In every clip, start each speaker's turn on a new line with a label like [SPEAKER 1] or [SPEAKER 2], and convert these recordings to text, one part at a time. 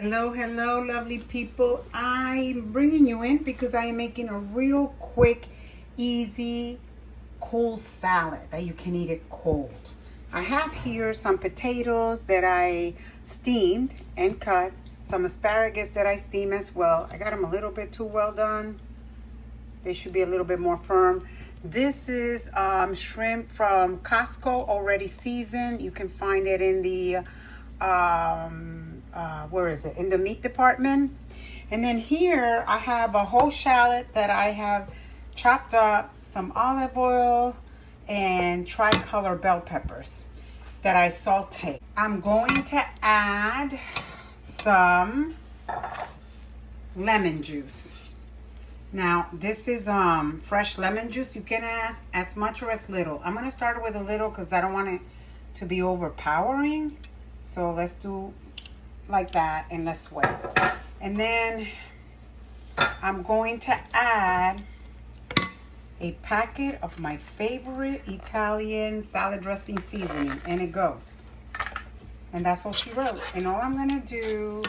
[SPEAKER 1] Hello, hello, lovely people. I'm bringing you in because I am making a real quick, easy, cool salad that you can eat it cold. I have here some potatoes that I steamed and cut, some asparagus that I steam as well. I got them a little bit too well done. They should be a little bit more firm. This is shrimp from Costco, already seasoned. You can find it in the where is it, in the meat department. And then here I have a whole shallot that I have chopped up, some olive oil and tricolor bell peppers that I saute. I'm going to add some lemon juice. Now this is fresh lemon juice. You can add as much or as little. I'm going to start with a little because I don't want it to be overpowering. So let's do like that and let's wait. And then I'm going to add a packet of my favorite Italian salad dressing seasoning, and it goes. And that's all she wrote. And all I'm going to do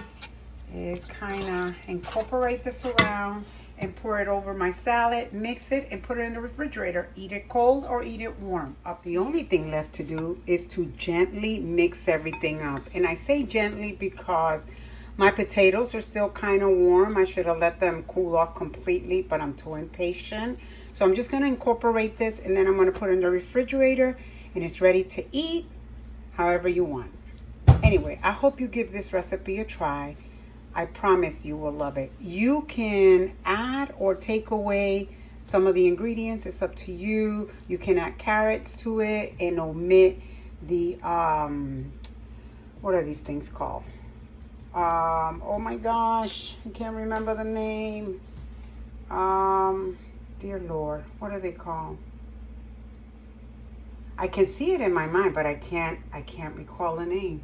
[SPEAKER 1] is kind of incorporate this around and pour it over my salad, mix it, and put it in the refrigerator. Eat it cold or eat it warm. The only thing left to do is to gently mix everything up. And I say gently because my potatoes are still kind of warm. I should have let them cool off completely, but I'm too impatient. So I'm just going to incorporate this, and then I'm going to put it in the refrigerator, and it's ready to eat however you want. Anyway, I hope you give this recipe a try. I promise you will love it. You can add or take away some of the ingredients. It's up to you. You can add carrots to it and omit the, what are these things called? Oh my gosh, I can't remember the name. Dear Lord, what are they called? I can see it in my mind, but I can't recall the name.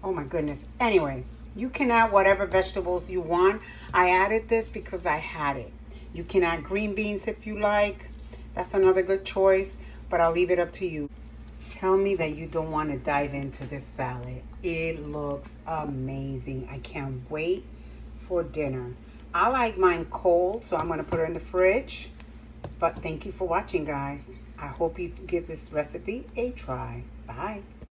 [SPEAKER 1] Oh my goodness. Anyway. You can add whatever vegetables you want. I added this because I had it. You can add green beans if you like. That's another good choice, but I'll leave it up to you. Tell me that you don't want to dive into this salad. It looks amazing. I can't wait for dinner. I like mine cold, so I'm going to put it in the fridge. But thank you for watching, guys. I hope you give this recipe a try. Bye.